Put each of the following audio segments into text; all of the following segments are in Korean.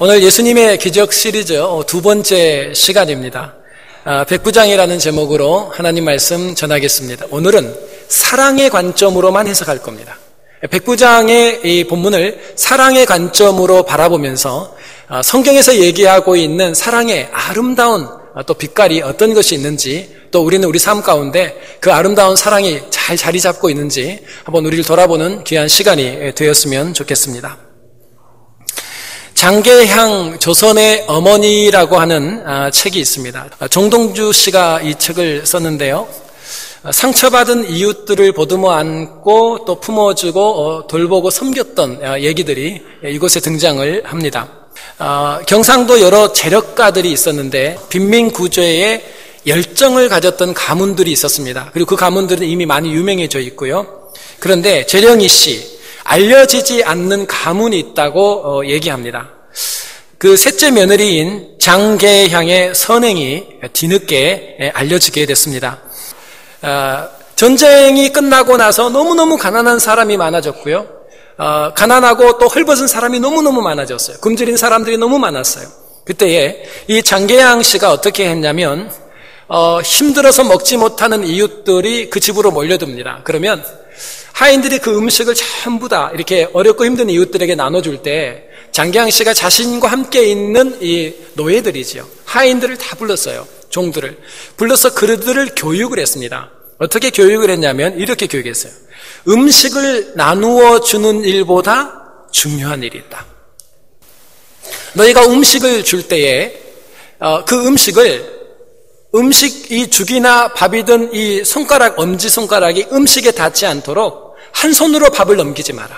오늘 예수님의 기적 시리즈 두 번째 시간입니다. 백부장이라는 제목으로 하나님 말씀 전하겠습니다. 오늘은 사랑의 관점으로만 해석할 겁니다. 백부장의 이 본문을 사랑의 관점으로 바라보면서 성경에서 얘기하고 있는 사랑의 아름다운 또 빛깔이 어떤 것이 있는지, 또 우리는 우리 삶 가운데 그 아름다운 사랑이 잘 자리 잡고 있는지 한번 우리를 돌아보는 귀한 시간이 되었으면 좋겠습니다. 장계향 조선의 어머니라고 하는 책이 있습니다. 정동주 씨가 이 책을 썼는데요. 상처받은 이웃들을 보듬어 안고 또 품어주고 돌보고 섬겼던 얘기들이 이곳에 등장을 합니다. 경상도 여러 재력가들이 있었는데 빈민구조에 열정을 가졌던 가문들이 있었습니다. 그리고 그 가문들은 이미 많이 유명해져 있고요. 그런데 재령이 씨, 알려지지 않는 가문이 있다고 얘기합니다. 그 셋째 며느리인 장계향의 선행이 뒤늦게 알려지게 됐습니다. 전쟁이 끝나고 나서 너무너무 가난한 사람이 많아졌고요. 가난하고 또 헐벗은 사람이 너무너무 많아졌어요. 굶주린 사람들이 너무 많았어요. 그때에 이 장계향 씨가 어떻게 했냐면 힘들어서 먹지 못하는 이웃들이 그 집으로 몰려듭니다. 그러면 하인들이 그 음식을 전부 다 이렇게 어렵고 힘든 이웃들에게 나눠줄 때 장계향 씨가 자신과 함께 있는 이 노예들이지요, 하인들을 다 불렀어요. 종들을 불러서 그들을 교육을 했습니다. 어떻게 교육을 했냐면 이렇게 교육했어요. 음식을 나누어 주는 일보다 중요한 일이 있다. 너희가 음식을 줄 때에 그 음식이 죽이나 밥이든 이 손가락, 엄지손가락이 음식에 닿지 않도록 한 손으로 밥을 넘기지 마라.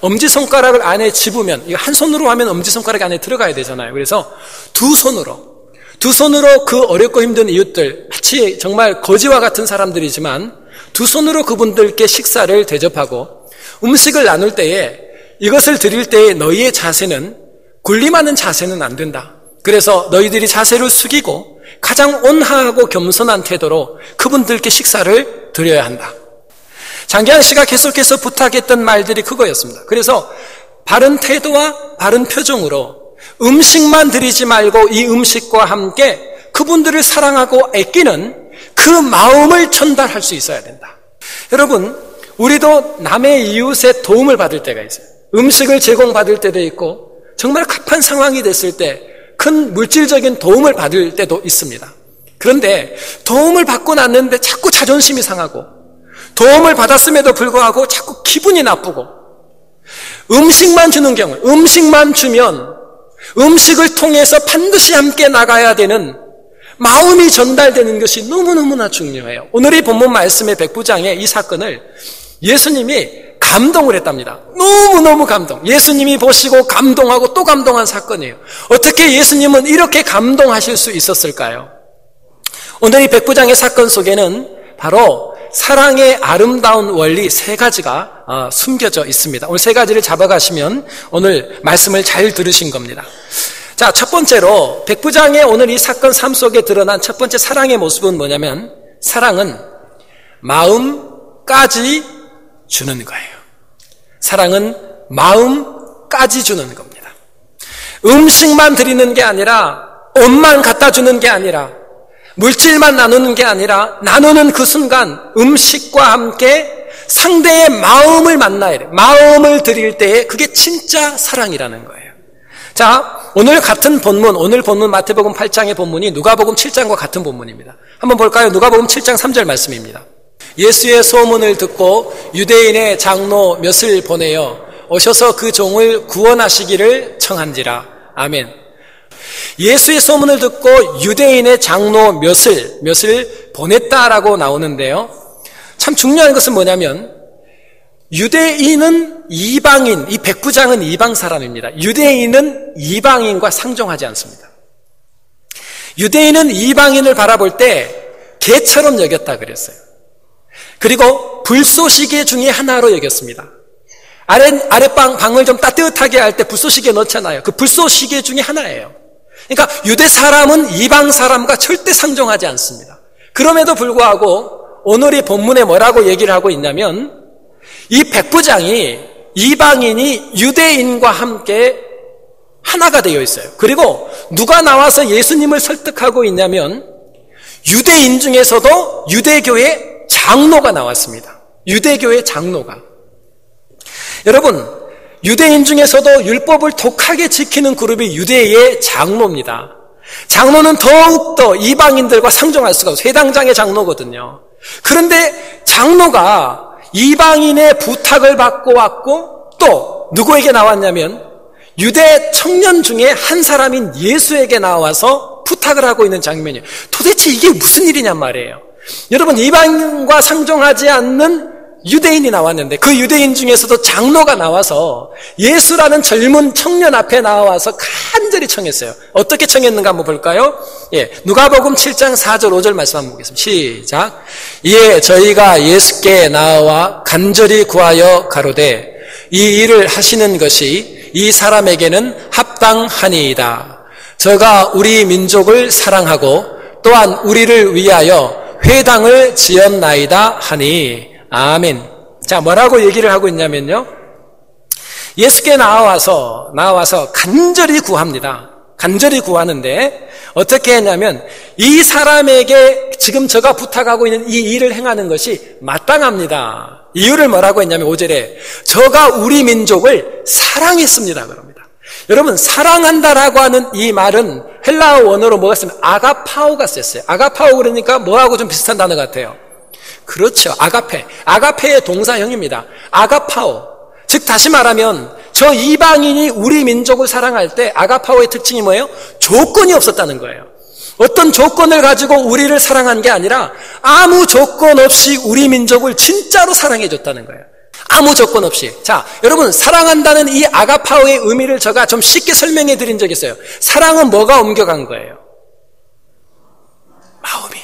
엄지손가락을 안에 집으면, 이거 한 손으로 하면 엄지손가락이 안에 들어가야 되잖아요. 그래서 두 손으로 그 어렵고 힘든 이웃들, 마치 정말 거지와 같은 사람들이지만 두 손으로 그분들께 식사를 대접하고, 음식을 나눌 때에 이것을 드릴 때에 너희의 자세는, 군림하는 자세는 안 된다. 그래서 너희들이 자세를 숙이고 가장 온화하고 겸손한 태도로 그분들께 식사를 드려야 한다. 장계향 씨가 계속해서 부탁했던 말들이 그거였습니다. 그래서 바른 태도와 바른 표정으로 음식만 드리지 말고 이 음식과 함께 그분들을 사랑하고 아끼는 그 마음을 전달할 수 있어야 된다. 여러분, 우리도 남의 이웃의 도움을 받을 때가 있어요. 음식을 제공받을 때도 있고, 정말 급한 상황이 됐을 때 큰 물질적인 도움을 받을 때도 있습니다. 그런데 도움을 받고 났는데 자꾸 자존심이 상하고, 도움을 받았음에도 불구하고 자꾸 기분이 나쁘고, 음식만 주는 경우, 음식만 주면 음식을 통해서 반드시 함께 나가야 되는 마음이 전달되는 것이 너무너무나 중요해요. 오늘 이 본문 말씀의 백부장의 이 사건을 예수님이 감동을 했답니다. 너무너무 감동. 예수님이 보시고 감동하고 또 감동한 사건이에요. 어떻게 예수님은 이렇게 감동하실 수 있었을까요? 오늘 이 백부장의 사건 속에는 바로 사랑의 아름다운 원리 세 가지가 숨겨져 있습니다. 오늘 세 가지를 잡아가시면 오늘 말씀을 잘 들으신 겁니다. 자, 첫 번째로 백부장의 오늘 이 사건 삶 속에 드러난 첫 번째 사랑의 모습은 뭐냐면, 사랑은 마음까지 주는 거예요. 사랑은 마음까지 주는 겁니다. 음식만 드리는 게 아니라, 옷만 갖다 주는 게 아니라, 물질만 나누는 게 아니라, 나누는 그 순간 음식과 함께 상대의 마음을 만나야 돼요. 마음을 드릴 때에 그게 진짜 사랑이라는 거예요. 자, 오늘 같은 본문, 오늘 본문 마태복음 8장의 본문이 누가복음 7장과 같은 본문입니다. 한번 볼까요? 누가복음 7장 3절 말씀입니다. 예수의 소문을 듣고 유대인의 장로 몇을 보내어 오셔서 그 종을 구원하시기를 청한지라. 아멘. 예수의 소문을 듣고 유대인의 장로 몇을 보냈다라고 나오는데요. 참 중요한 것은 뭐냐면, 유대인은 이방인, 이 백부장은 이방 사람입니다. 유대인은 이방인과 상종하지 않습니다. 유대인은 이방인을 바라볼 때 개처럼 여겼다 그랬어요. 그리고 불쏘시개 중에 하나로 여겼습니다. 방을 좀 따뜻하게 할 때 불쏘시개 넣잖아요. 그 불쏘시개 중에 하나예요. 그러니까 유대 사람은 이방 사람과 절대 상종하지 않습니다. 그럼에도 불구하고 오늘 이 본문에 뭐라고 얘기를 하고 있냐면, 이 백부장이 이방인이 유대인과 함께 하나가 되어 있어요. 그리고 누가 나와서 예수님을 설득하고 있냐면 유대인 중에서도 유대교의 장로가 나왔습니다. 유대교의 장로가. 여러분, 유대인 중에서도 율법을 독하게 지키는 그룹이 유대의 장로입니다. 장로는 더욱더 이방인들과 상종할 수가 없어요. 회당장의 장로거든요. 그런데 장로가 이방인의 부탁을 받고 왔고 또 누구에게 나왔냐면 유대 청년 중에 한 사람인 예수에게 나와서 부탁을 하고 있는 장면이에요. 도대체 이게 무슨 일이냔 말이에요. 여러분, 이방인과 상종하지 않는 유대인이 나왔는데 그 유대인 중에서도 장로가 나와서 예수라는 젊은 청년 앞에 나와서 간절히 청했어요. 어떻게 청했는가 한번 볼까요? 누가복음 7장 4절 5절 말씀 한번 보겠습니다. 시작. 이에 저희가 예수께 나와 간절히 구하여 가로되 이 일을 하시는 것이 이 사람에게는 합당하니이다. 저가 우리 민족을 사랑하고 또한 우리를 위하여 회당을 지었나이다 하니. 아멘. 자, 뭐라고 얘기를 하고 있냐면요. 예수께 나와서 간절히 구합니다. 간절히 구하는데 어떻게 했냐면 이 사람에게 지금 저가 부탁하고 있는 이 일을 행하는 것이 마땅합니다. 이유를 뭐라고 했냐면 5절에 저가 우리 민족을 사랑했습니다. 그럽니다. 여러분, 사랑한다라고 하는 이 말은 헬라어 원어로 뭐가 쓰면 아가파오가 썼어요. 아가파오 그러니까 뭐하고 좀 비슷한 단어 같아요. 그렇죠. 아가페. 아가페의 동사형입니다. 아가파오. 즉 다시 말하면 저 이방인이 우리 민족을 사랑할 때 아가파오의 특징이 뭐예요? 조건이 없었다는 거예요. 어떤 조건을 가지고 우리를 사랑한 게 아니라 아무 조건 없이 우리 민족을 진짜로 사랑해 줬다는 거예요. 아무 조건 없이. 자, 여러분, 사랑한다는 이 아가파오의 의미를 제가 좀 쉽게 설명해 드린 적이 있어요. 사랑은 뭐가 옮겨간 거예요? 마음이.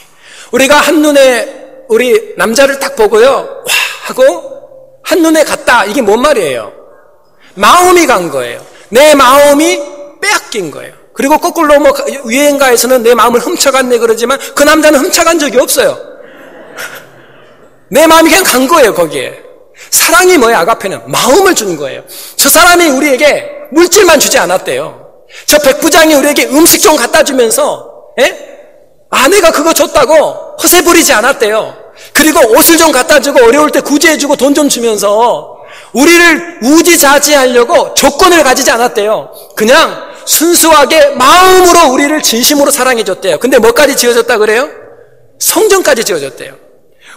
우리가 한눈에 우리 남자를 딱 보고요, 와 하고 한눈에 갔다. 이게 뭔 말이에요? 마음이 간 거예요. 내 마음이 빼앗긴 거예요. 그리고 거꾸로 뭐 유행가에서는 내 마음을 훔쳐갔네 그러지만 그 남자는 훔쳐간 적이 없어요. 내 마음이 그냥 간 거예요. 거기에. 사랑이 뭐예요? 아가페는 마음을 주는 거예요. 저 사람이 우리에게 물질만 주지 않았대요. 저 백부장이 우리에게 음식 좀 갖다 주면서 아내가 그거 줬다고 허세 부리지 않았대요. 그리고 옷을 좀 갖다 주고 어려울 때 구제해주고 돈 좀 주면서 우리를 우지자지하려고 조건을 가지지 않았대요. 그냥 순수하게 마음으로 우리를 진심으로 사랑해줬대요. 근데 뭐까지 지어줬다 그래요? 성전까지 지어줬대요.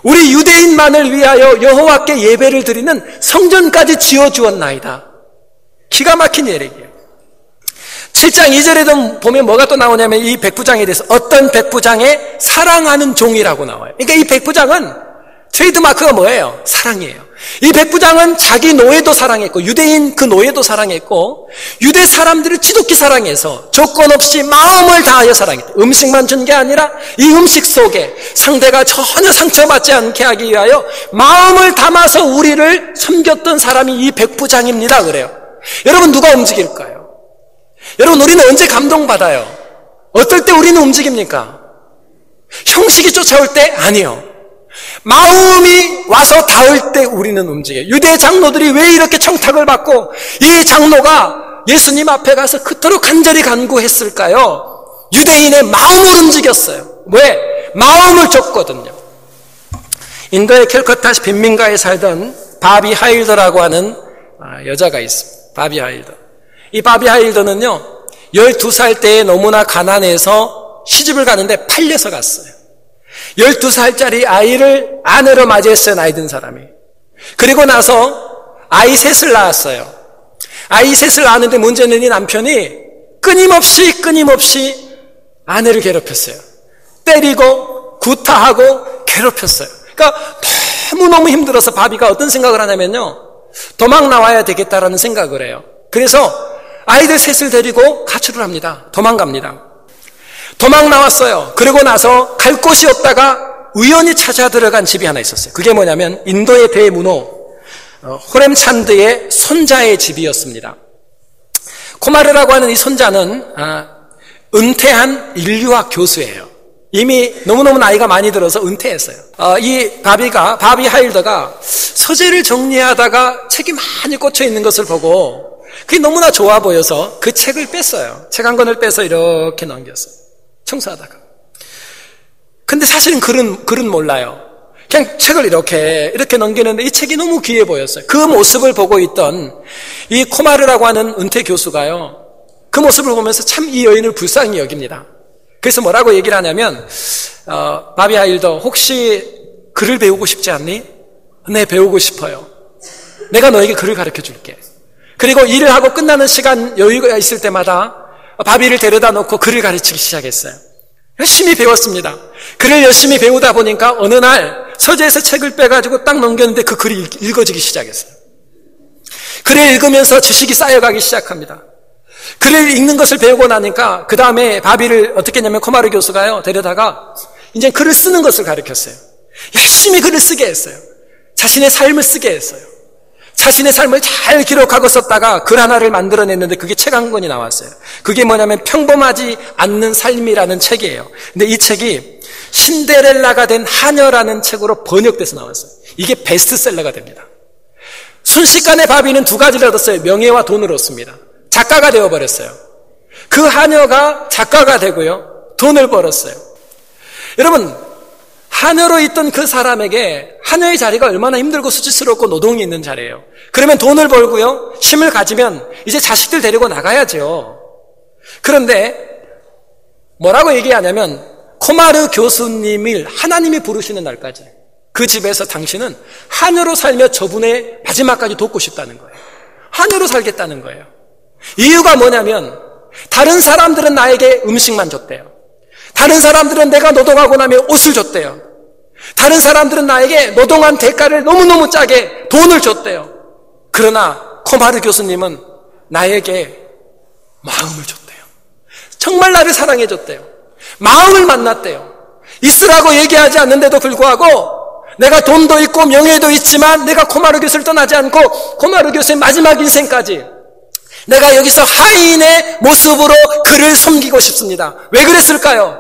우리 유대인만을 위하여 여호와께 예배를 드리는 성전까지 지어주었나이다. 기가 막힌 예력이에요. 7장 2절에도 보면 뭐가 또 나오냐면 이 백부장에 대해서 어떤 백부장의 사랑하는 종이라고 나와요. 그러니까 이 백부장은 트레이드마크가 뭐예요? 사랑이에요. 이 백부장은 자기 노예도 사랑했고 유대인 그 노예도 사랑했고 유대 사람들을 지독히 사랑해서 조건 없이 마음을 다하여 사랑했다. 음식만 준 게 아니라 이 음식 속에 상대가 전혀 상처받지 않게 하기 위하여 마음을 담아서 우리를 섬겼던 사람이 이 백부장입니다. 그래요. 여러분, 누가 움직일까요? 여러분, 우리는 언제 감동받아요? 어떨 때 우리는 움직입니까? 형식이 쫓아올 때? 아니요. 마음이 와서 닿을 때 우리는 움직여요. 유대 장로들이 왜 이렇게 청탁을 받고 이 장로가 예수님 앞에 가서 그토록 간절히 간구했을까요? 유대인의 마음을 움직였어요. 왜? 마음을 줬거든요. 인도의 캘커타 빈민가에 살던 바비 하일더라고 하는 여자가 있습니다. 바비 하일더. 이 바비 하일더는요 12살 때에 너무나 가난해서 시집을 가는데 팔려서 갔어요. 12살짜리 아이를 아내로 맞이했어요. 나이 든 사람이. 그리고 나서 아이 셋을 낳았어요. 아이 셋을 낳았는데 문제는 이 남편이 끊임없이 아내를 괴롭혔어요. 때리고 구타하고 괴롭혔어요. 그러니까 너무너무 힘들어서 바비가 어떤 생각을 하냐면요 도망 나와야 되겠다라는 생각을 해요. 그래서 아이들 셋을 데리고 가출을 합니다. 도망갑니다. 도망 나왔어요. 그러고 나서 갈 곳이 없다가 우연히 찾아 들어간 집이 하나 있었어요. 그게 뭐냐면 인도의 대문호 호렘찬드의 손자의 집이었습니다. 코마르라고 하는 이 손자는 은퇴한 인류학 교수예요. 이미 너무너무 나이가 많이 들어서 은퇴했어요. 이 바비 하일더가 서재를 정리하다가 책이 많이 꽂혀 있는 것을 보고 그게 너무나 좋아 보여서 그 책을 뺐어요. 책 한 권을 빼서 이렇게 넘겼어요. 청소하다가. 근데 사실은 글은 몰라요. 그냥 책을 이렇게 넘기는데 이 책이 너무 귀해 보였어요. 그 모습을 보고 있던 이 코마르라고 하는 은퇴 교수가요, 그 모습을 보면서 참 이 여인을 불쌍히 여깁니다. 그래서 뭐라고 얘기를 하냐면, 바비 아일더, 혹시 글을 배우고 싶지 않니? 네, 배우고 싶어요. 내가 너에게 글을 가르쳐 줄게. 그리고 일을 하고 끝나는 시간 여유가 있을 때마다 바비를 데려다 놓고 글을 가르치기 시작했어요. 열심히 배웠습니다. 글을 열심히 배우다 보니까 어느 날 서재에서 책을 빼가지고 딱 넘겼는데 그 글이 읽어지기 시작했어요. 글을 읽으면서 지식이 쌓여가기 시작합니다. 글을 읽는 것을 배우고 나니까 그 다음에 바비를 어떻게 했냐면 코마르 교수가요, 데려다가 이제 글을 쓰는 것을 가르쳤어요. 열심히 글을 쓰게 했어요. 자신의 삶을 쓰게 했어요. 자신의 삶을 잘 기록하고 썼다가 글 하나를 만들어냈는데 그게 책 한 권이 나왔어요. 그게 뭐냐면 평범하지 않는 삶이라는 책이에요. 근데 이 책이 신데렐라가 된 하녀라는 책으로 번역돼서 나왔어요. 이게 베스트셀러가 됩니다. 순식간에 바비는 두 가지를 얻었어요. 명예와 돈을 얻습니다. 작가가 되어버렸어요. 그 하녀가 작가가 되고요, 돈을 벌었어요. 여러분, 하녀로 있던 그 사람에게 하녀의 자리가 얼마나 힘들고 수치스럽고 노동이 있는 자리예요. 그러면 돈을 벌고요, 힘을 가지면 이제 자식들 데리고 나가야죠. 그런데 뭐라고 얘기하냐면, 코마르 교수님을 하나님이 부르시는 날까지 그 집에서 당신은 하녀로 살며 저분의 마지막까지 돕고 싶다는 거예요. 하녀로 살겠다는 거예요. 이유가 뭐냐면, 다른 사람들은 나에게 음식만 줬대요. 다른 사람들은 내가 노동하고 나면 옷을 줬대요. 다른 사람들은 나에게 노동한 대가를 너무너무 짜게 돈을 줬대요. 그러나 코마르 교수님은 나에게 마음을 줬대요. 정말 나를 사랑해 줬대요. 마음을 만났대요. 있으라고 얘기하지 않는데도 불구하고 내가 돈도 있고 명예도 있지만 내가 코마르 교수를 떠나지 않고 코마르 교수의 마지막 인생까지 내가 여기서 하인의 모습으로 그를 섬기고 싶습니다. 왜 그랬을까요?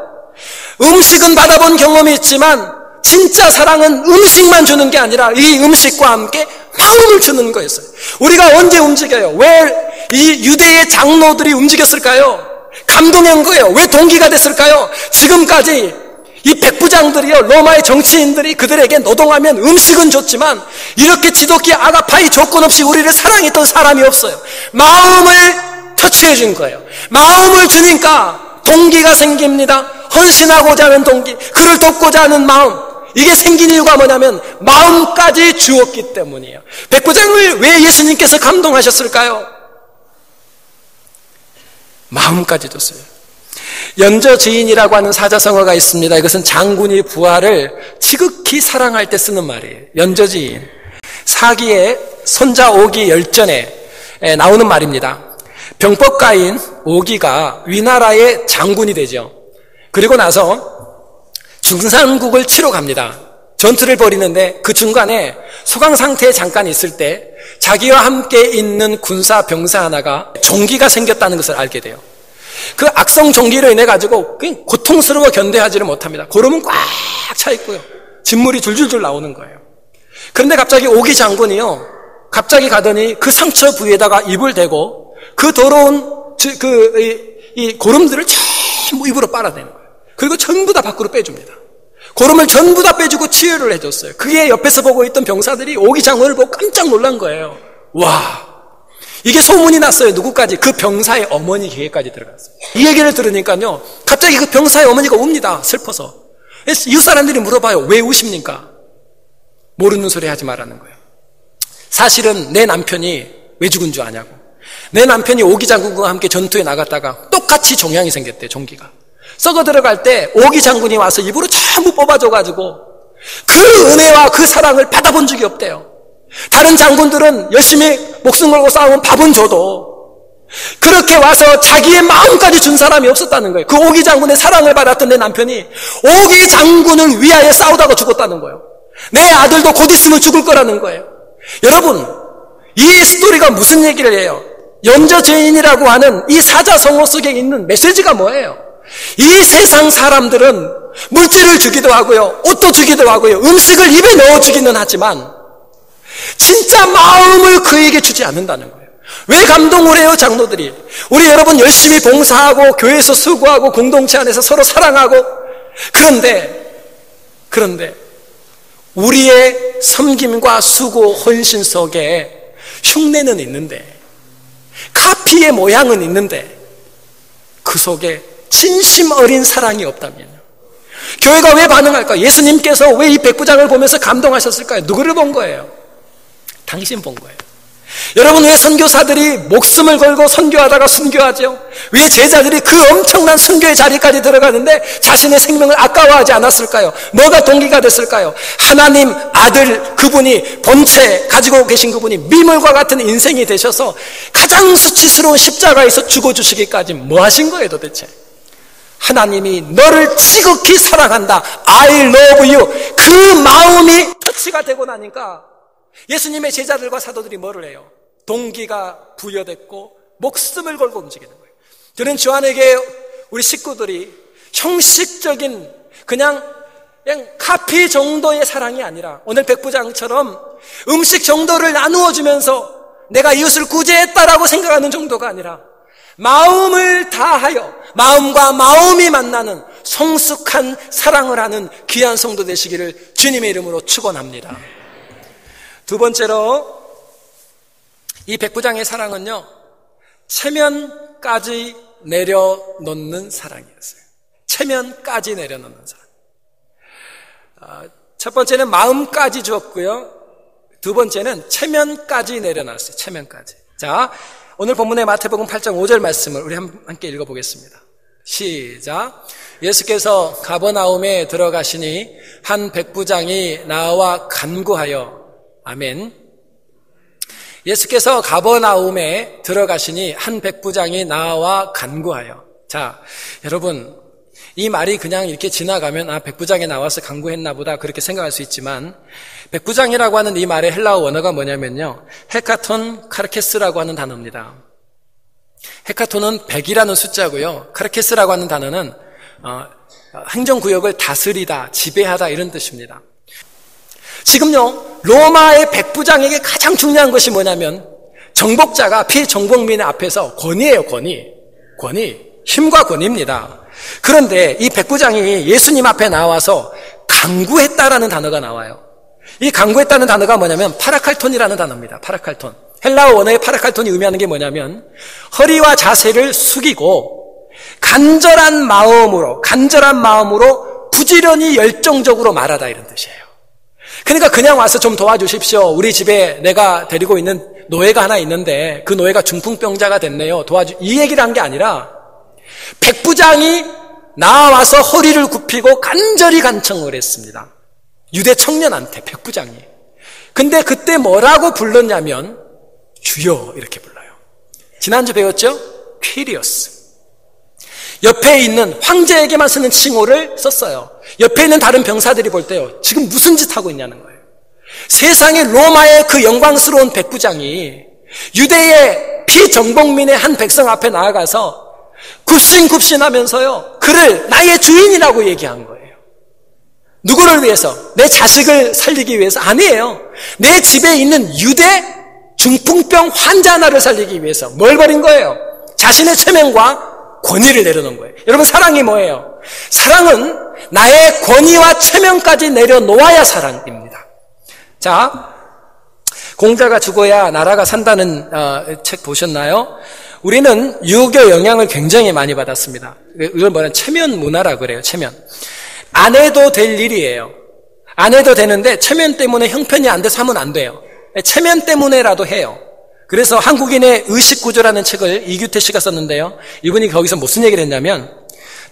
음식은 받아본 경험이 있지만 진짜 사랑은 음식만 주는 게 아니라 이 음식과 함께 마음을 주는 거였어요. 우리가 언제 움직여요? 왜 이 유대의 장로들이 움직였을까요? 감동한 거예요. 왜 동기가 됐을까요? 지금까지 이 백부장들이요, 로마의 정치인들이 그들에게 노동하면 음식은 줬지만 이렇게 지독히 아가파이 조건 없이 우리를 사랑했던 사람이 없어요. 마음을 터치해 준 거예요. 마음을 주니까 동기가 생깁니다. 헌신하고자 하는 동기, 그를 돕고자 하는 마음, 이게 생긴 이유가 뭐냐면 마음까지 주었기 때문이에요. 백부장을 왜 예수님께서 감동하셨을까요? 마음까지 줬어요. 연저지인이라고 하는 사자성어가 있습니다. 이것은 장군이 부하를 지극히 사랑할 때 쓰는 말이에요. 연저지인. 사기의 손자 오기 열전에 나오는 말입니다. 병법가인 오기가 위나라의 장군이 되죠. 그리고 나서 중산국을 치러 갑니다. 전투를 벌이는데 그 중간에 소강 상태에 잠깐 있을 때 자기와 함께 있는 군사 병사 하나가 종기가 생겼다는 것을 알게 돼요. 그 악성 종기로 인해 가지고 고통스러워 견뎌하지를 못합니다. 고름은 꽉 차 있고요, 진물이 줄줄줄 나오는 거예요. 그런데 갑자기 오기 장군이요, 갑자기 가더니 그 상처 부위에다가 입을 대고 그 더러운 이 고름들을 전부 입으로 빨아내는 거예요. 그리고 전부 다 밖으로 빼줍니다. 고름을 전부 다 빼주고 치유를 해줬어요. 그게 옆에서 보고 있던 병사들이 오기 장군을 보고 깜짝 놀란 거예요. 와, 이게 소문이 났어요. 누구까지? 그 병사의 어머니 귀에까지 들어갔어요. 이 얘기를 들으니까요, 갑자기 그 병사의 어머니가 웁니다. 슬퍼서. 이웃 사람들이 물어봐요. 왜 우십니까? 모르는 소리 하지 말라는 거예요. 사실은 내 남편이 왜 죽은 줄 아냐고. 내 남편이 오기 장군과 함께 전투에 나갔다가 똑같이 종양이 생겼대요. 종기가 썩어 들어갈 때 오기 장군이 와서 입으로 전부 뽑아줘가지고 그 은혜와 그 사랑을 받아본 적이 없대요. 다른 장군들은 열심히 목숨 걸고 싸우면 밥은 줘도 그렇게 와서 자기의 마음까지 준 사람이 없었다는 거예요. 그 오기 장군의 사랑을 받았던 내 남편이 오기 장군을 위하여 싸우다가 죽었다는 거예요. 내 아들도 곧 있으면 죽을 거라는 거예요. 여러분, 이 스토리가 무슨 얘기를 해요? 연저죄인이라고 하는 이 사자성어 속에 있는 메시지가 뭐예요? 이 세상 사람들은 물질을 주기도 하고요, 옷도 주기도 하고요, 음식을 입에 넣어주기는 하지만 진짜 마음을 그에게 주지 않는다는 거예요. 왜 감동을 해요, 장로들이? 우리 여러분 열심히 봉사하고 교회에서 수고하고 공동체 안에서 서로 사랑하고 그런데 우리의 섬김과 수고, 헌신 속에 흉내는 있는데 카피의 모양은 있는데 그 속에 진심 어린 사랑이 없다면요. 교회가 왜 반응할까요? 예수님께서 왜 이 백부장을 보면서 감동하셨을까요? 누구를 본 거예요? 당신 본 거예요. 여러분, 왜 선교사들이 목숨을 걸고 선교하다가 순교하죠? 왜 제자들이 그 엄청난 순교의 자리까지 들어가는데 자신의 생명을 아까워하지 않았을까요? 뭐가 동기가 됐을까요? 하나님 아들 그분이 본체 가지고 계신 그분이 미물과 같은 인생이 되셔서 가장 수치스러운 십자가에서 죽어주시기까지 뭐 하신 거예요 도대체? 하나님이 너를 지극히 사랑한다, I love you, 그 마음이 터치가 되고 나니까 예수님의 제자들과 사도들이 뭐를 해요? 동기가 부여됐고 목숨을 걸고 움직이는 거예요. 저는 주안에게 우리 식구들이 형식적인 그냥 카피 정도의 사랑이 아니라 오늘 백부장처럼 음식 정도를 나누어 주면서 내가 이웃을 구제했다라고 생각하는 정도가 아니라 마음을 다하여 마음과 마음이 만나는 성숙한 사랑을 하는 귀한 성도 되시기를 주님의 이름으로 축원합니다. 두 번째로 이 백부장의 사랑은요, 체면까지 내려놓는 사랑이었어요. 체면까지 내려놓는 사랑. 첫 번째는 마음까지 주었고요, 두 번째는 체면까지 내려놨어요. 체면까지. 자, 오늘 본문의 마태복음 8장 5절 말씀을 우리 함께 읽어보겠습니다. 시작. 예수께서 가버나움에 들어가시니 한 백부장이 나와 간구하여, 아멘. 예수께서 가버나움에 들어가시니 한 백부장이 나와 간구하여. 자, 여러분, 이 말이 그냥 이렇게 지나가면 백부장이 나와서 간구했나 보다 그렇게 생각할 수 있지만, 백부장이라고 하는 이 말의 헬라어 원어가 뭐냐면요, 헤카톤 카르케스라고 하는 단어입니다. 헤카톤은 100이라는 숫자고요, 카르케스라고 하는 단어는 행정구역을 다스리다, 지배하다 이런 뜻입니다. 지금요, 로마의 백부장에게 가장 중요한 것이 뭐냐면 정복자가 피정복민의 앞에서 권위예요. 권위, 힘과 권위입니다. 그런데 이 백부장이 예수님 앞에 나와서 간구했다라는 단어가 나와요. 이 간구했다는 단어가 뭐냐면 파라칼톤이라는 단어입니다. 파라칼톤. 헬라어 원어의 파라칼톤이 의미하는 게 뭐냐면 허리와 자세를 숙이고 간절한 마음으로 부지런히 열정적으로 말하다 이런 뜻이에요. 그러니까 그냥 와서 좀 도와주십시오. 우리 집에 내가 데리고 있는 노예가 하나 있는데 그 노예가 중풍병자가 됐네요. 이 얘기를 한 게 아니라 백부장이 나와서 허리를 굽히고 간절히 간청을 했습니다. 유대 청년한테 백부장이. 근데 그때 뭐라고 불렀냐면 주여 이렇게 불러요. 지난주 배웠죠? 퀴리오스. 옆에 있는 황제에게만 쓰는 칭호를 썼어요. 옆에 있는 다른 병사들이 볼 때요, 지금 무슨 짓 하고 있냐는 거예요. 세상에 로마의 그 영광스러운 백부장이 유대의 피정복민의 한 백성 앞에 나아가서 굽신굽신하면서요, 그를 나의 주인이라고 얘기한 거예요. 누구를 위해서? 내 자식을 살리기 위해서? 아니에요. 내 집에 있는 유대 중풍병 환자 하나를 살리기 위해서 뭘 버린 거예요? 자신의 체면과 권위를 내려놓은 거예요. 여러분, 사랑이 뭐예요? 사랑은 나의 권위와 체면까지 내려놓아야 사랑입니다. 자, 공자가 죽어야 나라가 산다는 책 보셨나요? 우리는 유교 영향을 굉장히 많이 받았습니다. 이걸 뭐냐면 체면 문화라고 그래요. 체면. 안 해도 될 일이에요. 안 해도 되는데 체면 때문에 형편이 안 돼서 하면 안 돼요. 체면 때문에라도 해요. 그래서 한국인의 의식구조라는 책을 이규태 씨가 썼는데요, 이분이 거기서 무슨 얘기를 했냐면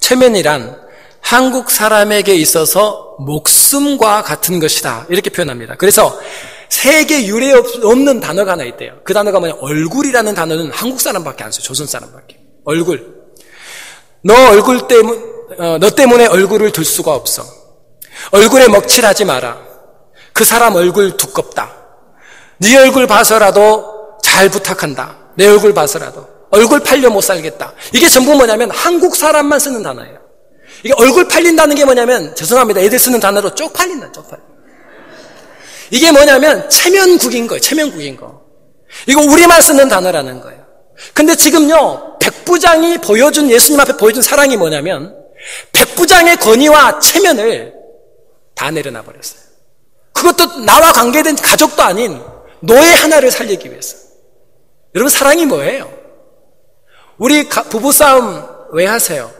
체면이란 한국 사람에게 있어서 목숨과 같은 것이다 이렇게 표현합니다. 그래서 세계 유례 없는 단어가 하나 있대요. 그 단어가 뭐냐, 얼굴이라는 단어는 한국 사람밖에 안 써요. 조선 사람밖에. 얼굴. 너 때문에 얼굴을 둘 수가 없어. 얼굴에 먹칠하지 마라. 그 사람 얼굴 두껍다. 네 얼굴 봐서라도 잘 부탁한다. 내 얼굴 봐서라도. 얼굴 팔려 못 살겠다. 이게 전부 뭐냐면 한국 사람만 쓰는 단어예요. 이게 얼굴 팔린다는 게 뭐냐면, 죄송합니다, 애들 쓰는 단어로 쪽팔린다, 쪽팔려. 이게 뭐냐면 체면국인 거예요. 체면국인 거. 이거 우리만 쓰는 단어라는 거예요. 근데 지금요, 백부장이 보여준, 예수님 앞에 보여준 사랑이 뭐냐면, 백부장의 권위와 체면을 다 내려놔 버렸어요. 그것도 나와 관계된 가족도 아닌 노예 하나를 살리기 위해서. 여러분, 사랑이 뭐예요? 우리 부부싸움 왜 하세요?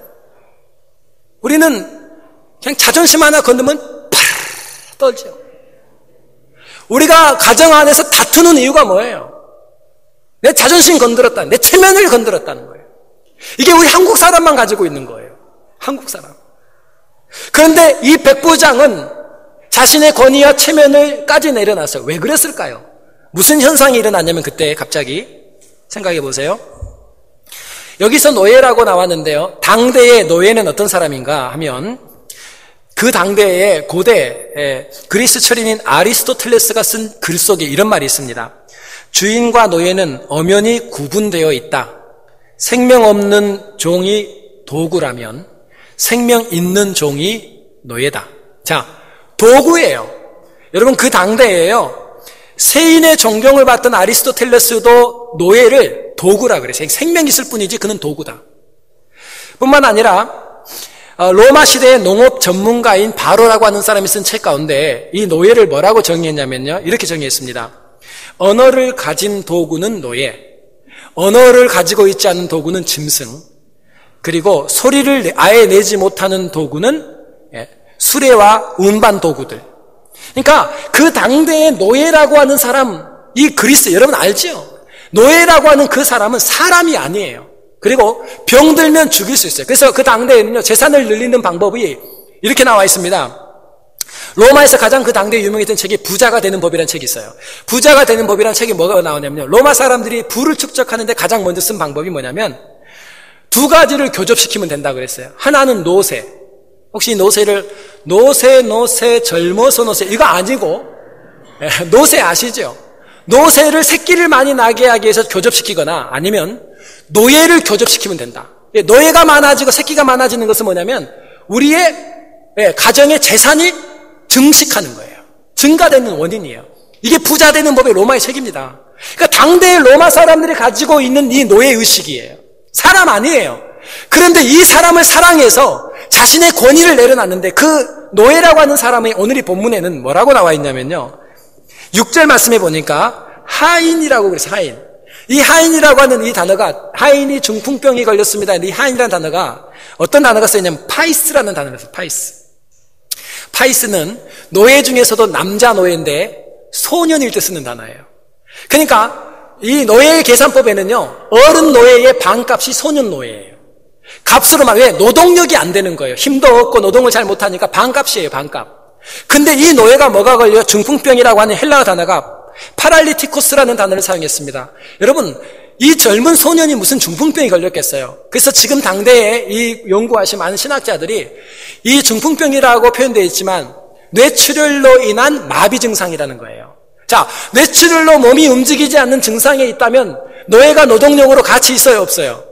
우리는 그냥 자존심 하나 건드면 파르르 떨죠. 우리가 가정 안에서 다투는 이유가 뭐예요? 내 자존심 건드렸다, 내 체면을 건드렸다는 거예요. 이게 우리 한국 사람만 가지고 있는 거예요. 한국 사람. 그런데 이 백부장은 자신의 권위와 체면을까지 내려놨어요. 왜 그랬을까요? 무슨 현상이 일어났냐면 그때 갑자기 생각해 보세요. 여기서 노예라고 나왔는데요. 당대의 노예는 어떤 사람인가 하면 그 당대의 고대 그리스 철인인 아리스토텔레스가 쓴 글 속에 이런 말이 있습니다. 주인과 노예는 엄연히 구분되어 있다. 생명 없는 종이 도구라면 생명 있는 종이 노예다. 자, 도구예요. 여러분, 그 당대에요. 세인의 존경을 받던 아리스토텔레스도 노예를 도구라 그랬어요. 생명이 있을 뿐이지 그는 도구다. 뿐만 아니라 로마 시대의 농업 전문가인 바로라고 하는 사람이 쓴 책 가운데 이 노예를 뭐라고 정의했냐면요. 이렇게 정의했습니다. 언어를 가진 도구는 노예, 언어를 가지고 있지 않은 도구는 짐승, 그리고 소리를 아예 내지 못하는 도구는 수레와 운반 도구들. 그러니까 그 당대의 노예라고 하는 사람, 이 그리스, 여러분 알죠? 노예라고 하는 그 사람은 사람이 아니에요. 그리고 병들면 죽일 수 있어요. 그래서 그 당대에는요, 재산을 늘리는 방법이 이렇게 나와 있습니다. 로마에서 가장 그 당대에 유명했던 책이 부자가 되는 법이라는 책이 있어요. 부자가 되는 법이라는 책이 뭐가 나오냐면요, 로마 사람들이 부를 축적하는데 가장 먼저 쓴 방법이 뭐냐면 두 가지를 교접시키면 된다 그랬어요. 하나는 노세. 혹시 노세를 노세 젊어서 노세 이거 아니고 노세 아시죠? 노세를 새끼를 많이 나게 하기 위해서 교접시키거나 아니면 노예를 교접시키면 된다. 노예가 많아지고 새끼가 많아지는 것은 뭐냐면 우리의 가정의 재산이 증식하는 거예요. 증가되는 원인이에요. 이게 부자 되는 법의 로마의 책입니다. 그러니까 당대의 로마 사람들이 가지고 있는 이 노예의식이에요. 사람 아니에요. 그런데 이 사람을 사랑해서 자신의 권위를 내려놨는데 그 노예라고 하는 사람의 오늘 이 본문에는 뭐라고 나와 있냐면요. 6절 말씀에 보니까 하인이라고 그랬어요. 하인. 이 하인이라고 하는 이 단어가 하인이 중풍병이 걸렸습니다. 이 하인이라는 단어가 어떤 단어가 쓰였냐면 파이스라는 단어가 써요. 파이스. 파이스는 노예 중에서도 남자 노예인데 소년일 때 쓰는 단어예요. 그러니까 이 노예의 계산법에는요, 어른 노예의 반값이 소년 노예예요. 값으로만, 왜? 노동력이 안 되는 거예요. 힘도 없고 노동을 잘 못하니까 반값이에요, 반값. 근데 이 노예가 뭐가 걸려요? 중풍병이라고 하는 헬라어 단어가 파랄리티코스라는 단어를 사용했습니다. 여러분, 이 젊은 소년이 무슨 중풍병이 걸렸겠어요? 그래서 지금 당대에 이 연구하신 많은 신학자들이 이 중풍병이라고 표현되어 있지만 뇌출혈로 인한 마비 증상이라는 거예요. 자, 뇌출혈로 몸이 움직이지 않는 증상이 있다면 노예가 노동력으로 같이 있어요, 없어요?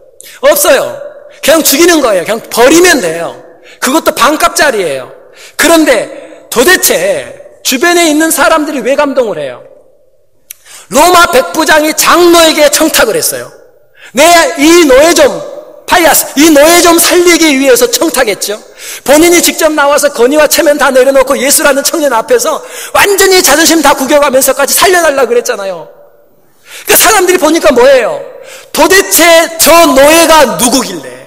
없어요. 그냥 죽이는 거예요. 그냥 버리면 돼요. 그것도 반값짜리예요. 그런데 도대체 주변에 있는 사람들이 왜 감동을 해요? 로마 백부장이 장로에게 청탁을 했어요. 내 이 노예 좀, 파이아스, 이 노예 좀 살리기 위해서 청탁했죠. 본인이 직접 나와서 권위와 체면 다 내려놓고 예수라는 청년 앞에서 완전히 자존심 다 구겨가면서까지 살려달라고 그랬잖아요. 그 사람들이 보니까 뭐예요? 도대체 저 노예가 누구길래,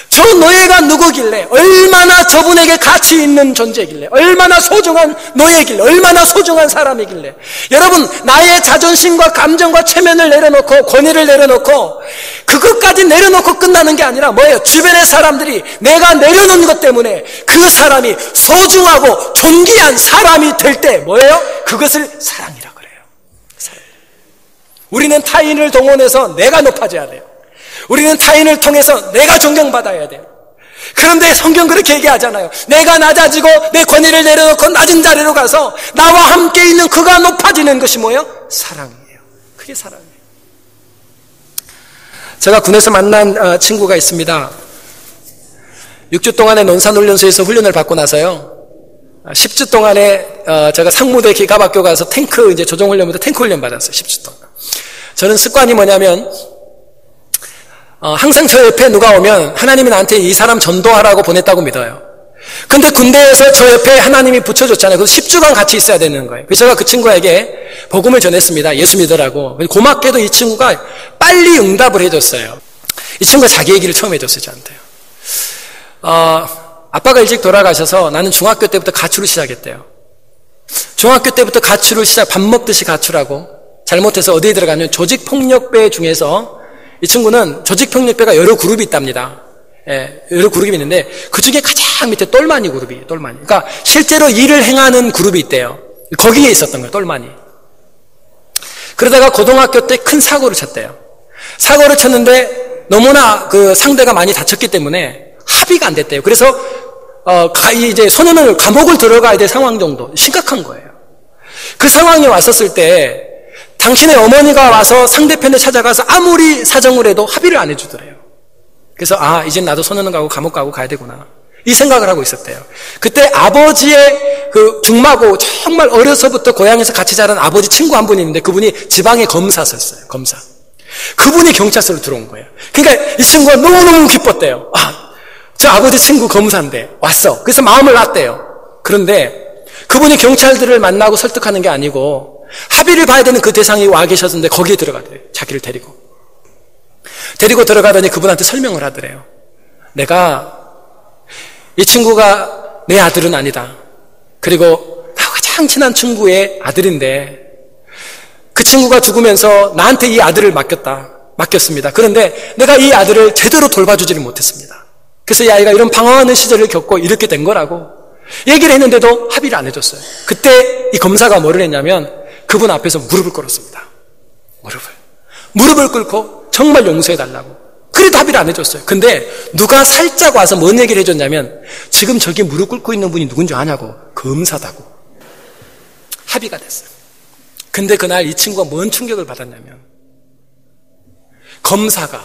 저 노예가 누구길래, 얼마나 저분에게 가치 있는 존재길래, 얼마나 소중한 노예길래, 얼마나 소중한 사람이길래, 여러분, 나의 자존심과 감정과 체면을 내려놓고 권위를 내려놓고 그것까지 내려놓고 끝나는 게 아니라 뭐예요? 주변의 사람들이 내가 내려놓는 것 때문에 그 사람이 소중하고 존귀한 사람이 될 때 뭐예요? 그것을 사랑이라 그래요. 사랑. 우리는 타인을 동원해서 내가 높아져야 돼요. 우리는 타인을 통해서 내가 존경받아야 돼요. 그런데 성경 그렇게 얘기하잖아요. 내가 낮아지고 내 권위를 내려놓고 낮은 자리로 가서 나와 함께 있는 그가 높아지는 것이 뭐예요? 사랑이에요. 그게 사랑이에요. 제가 군에서 만난 친구가 있습니다. 6주 동안의 논산훈련소에서 훈련을 받고 나서요, 10주 동안에 제가 상무대 기갑학교 가서 탱크 이제 조종훈련부터 탱크 훈련 받았어요. 10주 동안. 저는 습관이 뭐냐면 항상 저 옆에 누가 오면 하나님이 나한테 이 사람 전도하라고 보냈다고 믿어요. 근데 군대에서 저 옆에 하나님이 붙여줬잖아요. 그래서 10주간 같이 있어야 되는 거예요. 그래서 제가 그 친구에게 복음을 전했습니다. 예수 믿으라고. 고맙게도 이 친구가 빨리 응답을 해줬어요. 이 친구가 자기 얘기를 처음 해줬어요, 저한테요. 아빠가 일찍 돌아가셔서 나는 중학교 때부터 가출을 시작했대요. 중학교 때부터 가출을 밥 먹듯이 가출하고, 잘못해서 어디에 들어가면 조직폭력배 중에서 이 친구는 조직폭력배가 여러 그룹이 있답니다. 예, 여러 그룹이 있는데 그 중에 가장 밑에 똘마니 그룹이, 똘마니. 그러니까 실제로 일을 행하는 그룹이 있대요. 거기에 있었던 거예요, 똘마니. 그러다가 고등학교 때 큰 사고를 쳤대요. 사고를 쳤는데 너무나 그 상대가 많이 다쳤기 때문에 합의가 안 됐대요. 그래서 이제 소년을 감옥을 들어가야 될 상황 정도, 심각한 거예요. 그 상황이 왔었을 때 당신의 어머니가 와서 상대편에 찾아가서 아무리 사정을 해도 합의를 안 해주더래요. 그래서 이젠 나도 소년원 가고 감옥 가고 가야 되구나, 이 생각을 하고 있었대요. 그때 아버지의 그 중마고, 정말 어려서부터 고향에서 같이 자란 아버지 친구 한 분이 있는데 그분이 지방의 검사셨어요. 검사. 그분이 경찰서로 들어온 거예요. 그러니까 이 친구가 너무너무 기뻤대요. 저 아버지 친구 검사인데 왔어. 그래서 마음을 놨대요. 그런데 그분이 경찰들을 만나고 설득하는 게 아니고 합의를 봐야 되는 그 대상이 와 계셨는데 거기에 들어가더래요. 자기를 데리고 들어가더니 그분한테 설명을 하더래요. 내가 이 친구가 내 아들은 아니다. 그리고 나와 가장 친한 친구의 아들인데 그 친구가 죽으면서 나한테 이 아들을 맡겼습니다. 그런데 내가 이 아들을 제대로 돌봐주지를 못했습니다. 그래서 이 아이가 이런 방황하는 시절을 겪고 이렇게 된 거라고 얘기를 했는데도 합의를 안 해줬어요. 그때 이 검사가 뭐를 했냐면 그분 앞에서 무릎을 꿇었습니다. 무릎을 꿇고 정말 용서해달라고. 그래도 합의를 안 해줬어요. 근데 누가 살짝 와서 뭔 얘기를 해줬냐면 지금 저기 무릎 꿇고 있는 분이 누군지 아냐고. 검사다고. 합의가 됐어요. 근데 그날 이 친구가 뭔 충격을 받았냐면 검사가,